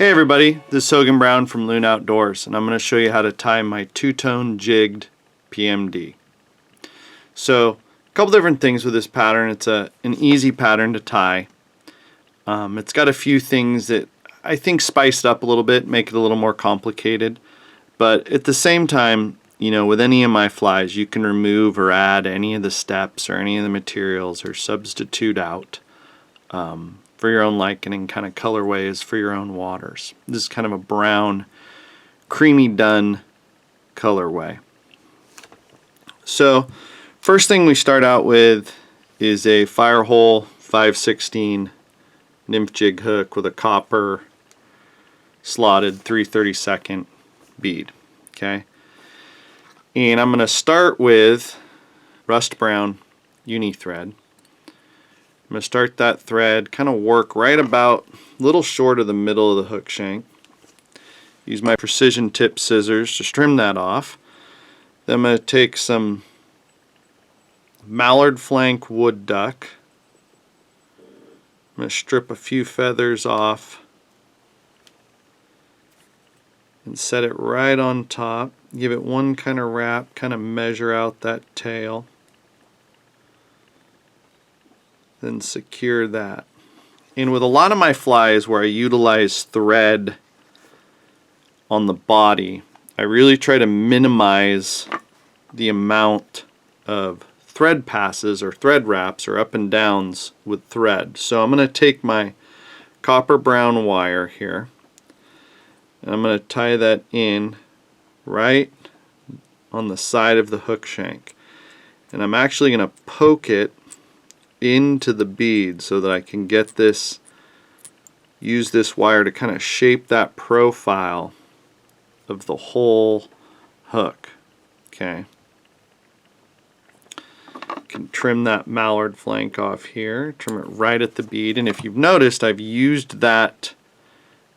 Hey everybody, this is Hogan Brown from Loon Outdoors, and I'm going to show you how to tie my two-tone jigged PMD. So, a couple different things with this pattern. It's an easy pattern to tie. It's got a few things that I think spice it up a little bit, make it a little more complicated. But at the same time, you know, with any of my flies, you can remove or add any of the steps or any of the materials or substitute out for your own liking and kind of colorways for your own waters. This is kind of a brown, creamy dun colorway. So, first thing we start out with is a Firehole 5/16 nymph jig hook with a copper slotted 3/32 bead. Okay, and I'm going to start with rust brown uni thread. I'm going to start that thread, kind of work right about a little short of the middle of the hook shank. Use my precision tip scissors to trim that off. Then I'm going to take some mallard flank wood duck. I'm going to strip a few feathers off and set it right on top. Give it one kind of wrap, kind of measure out that tail. Then secure that. And with a lot of my flies where I utilize thread on the body, I really try to minimize the amount of thread passes or thread wraps or up and downs with thread. So I'm going to take my copper brown wire here and I'm going to tie that in right on the side of the hook shank. And I'm actually going to poke it into the bead so that I can get this, use this wire to kind of shape that profile of the whole hook. Okay. Can trim that mallard flank off here, trim it right at the bead, and if you've noticed, I've used that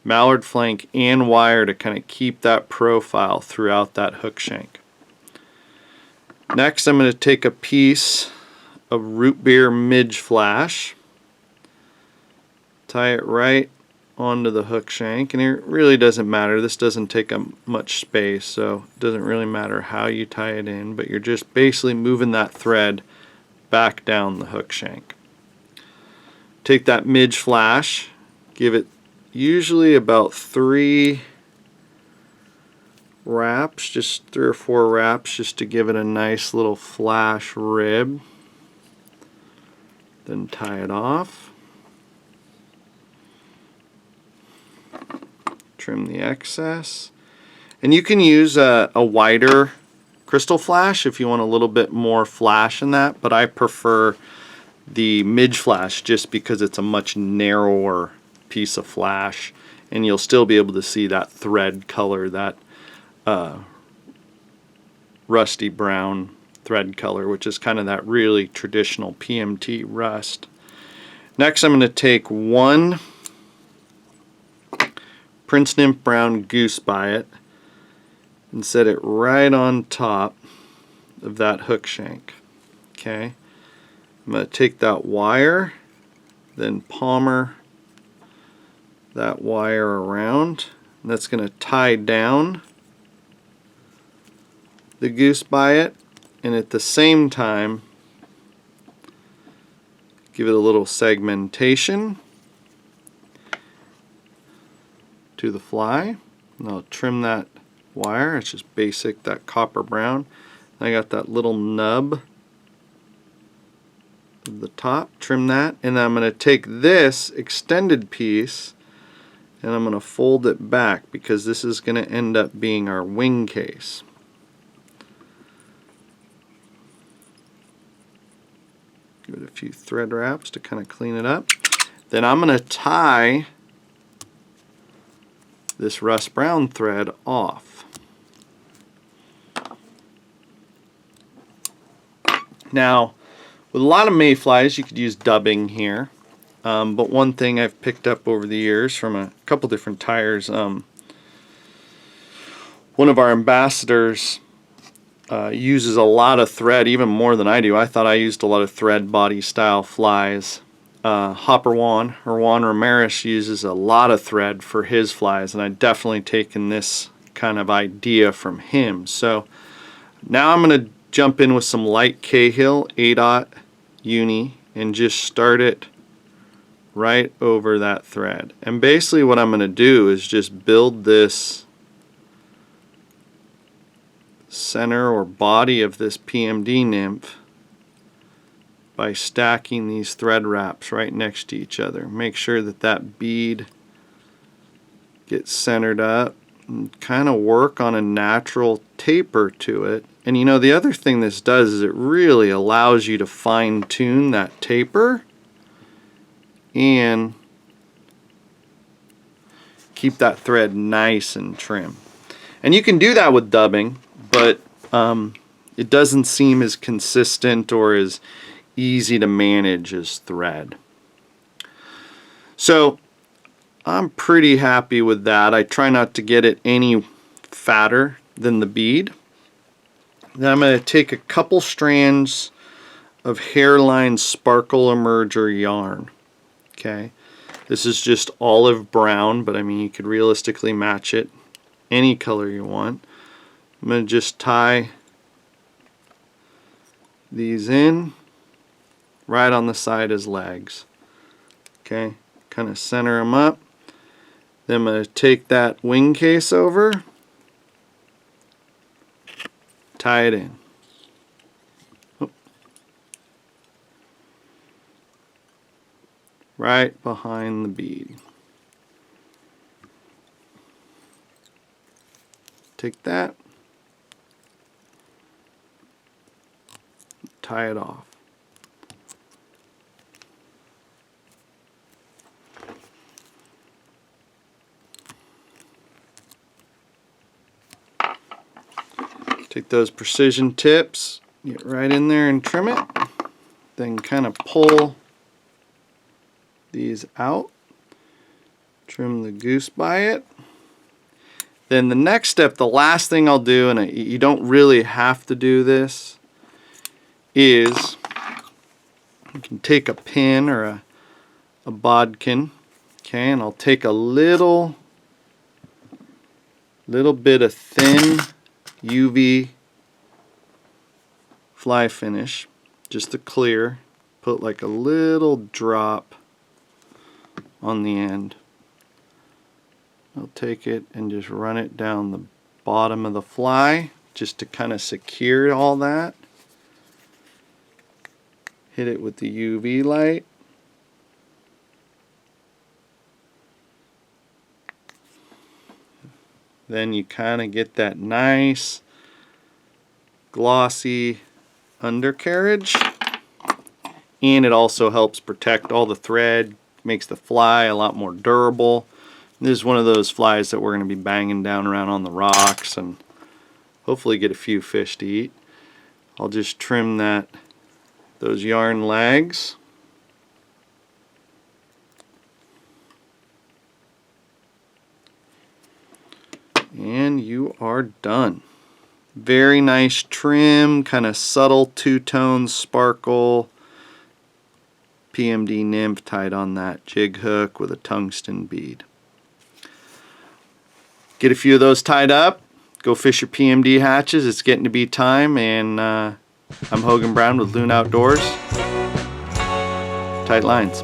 mallard flank and wire to kind of keep that profile throughout that hook shank. Next, I'm going to take a piece of root beer midge flash, tie it right onto the hook shank, and it really doesn't matter, this doesn't take up much space, so it doesn't really matter how you tie it in, but you're just basically moving that thread back down the hook shank. Take that midge flash, give it usually about 3 wraps, just 3 or 4 wraps, just to give it a nice little flash rib. Then tie it off. Trim the excess. And you can use a wider crystal flash if you want a little bit more flash in that, but I prefer the midge flash just because it's a much narrower piece of flash and you'll still be able to see that thread color, that rusty brown thread color, which is kind of that really traditional PMT rust. Next, I'm going to take one Prince Nymph Brown Goose Biot and set it right on top of that hook shank. Okay, I'm going to take that wire, then palmer that wire around, and that's going to tie down the Goose Biot, and at the same time give it a little segmentation to the fly. And I'll trim that wire, it's just basic, that copper brown. I got that little nub at the top, trim that, and then I'm going to take this extended piece and I'm going to fold it back because this is going to end up being our wing case. Give it a few thread wraps to kind of clean it up. Then I'm going to tie this rust brown thread off. Now, with a lot of mayflies, you could use dubbing here, but one thing I've picked up over the years from a couple different tyers, one of our ambassadors uses a lot of thread, even more than I do. I thought I used a lot of thread body style flies, Hopper Juan, or Juan Ramirez, uses a lot of thread for his flies, and I've definitely taken this kind of idea from him. So now I'm going to jump in with some light Cahill 8/0 uni and just start it right over that thread. And basically what I'm going to do is just build this center or body of this PMD nymph by stacking these thread wraps right next to each other. Make sure that that bead gets centered up and kind of work on a natural taper to it. And you know, the other thing this does is it really allows you to fine tune that taper and keep that thread nice and trim. And you can do that with dubbing, but it doesn't seem as consistent or as easy to manage as thread. So I'm pretty happy with that. I try not to get it any fatter than the bead. Then I'm going to take a couple strands of hairline sparkle emerger yarn. Okay, this is just olive brown, but I mean you could realistically match it any color you want. I'm going to just tie these in right on the side as legs. Okay, kind of center them up. Then I'm going to take that wing case over, tie it in. Right behind the bead. Take that, tie it off. Take those precision tips, get right in there and trim it, then kind of pull these out, trim the goose by it. Then the next step, the last thing I'll do, and you don't really have to do this, is you can take a pin or a bodkin, okay, and I'll take a little bit of thin UV fly finish, just to clear, put like a little drop on the end. I'll take it and just run it down the bottom of the fly just to kind of secure all that. Hit it with the UV light. Then you kind of get that nice glossy undercarriage, and it also helps protect all the thread, makes the fly a lot more durable. This is one of those flies that we're going to be banging down around on the rocks and hopefully get a few fish to eat. I'll just trim those yarn legs. And you are done. Very nice trim, kind of subtle two-tone sparkle. PMD nymph tied on that jig hook with a tungsten bead. Get a few of those tied up. Go fish your PMD hatches. It's getting to be time, and I'm Hogan Brown with Loon Outdoors. Tight lines.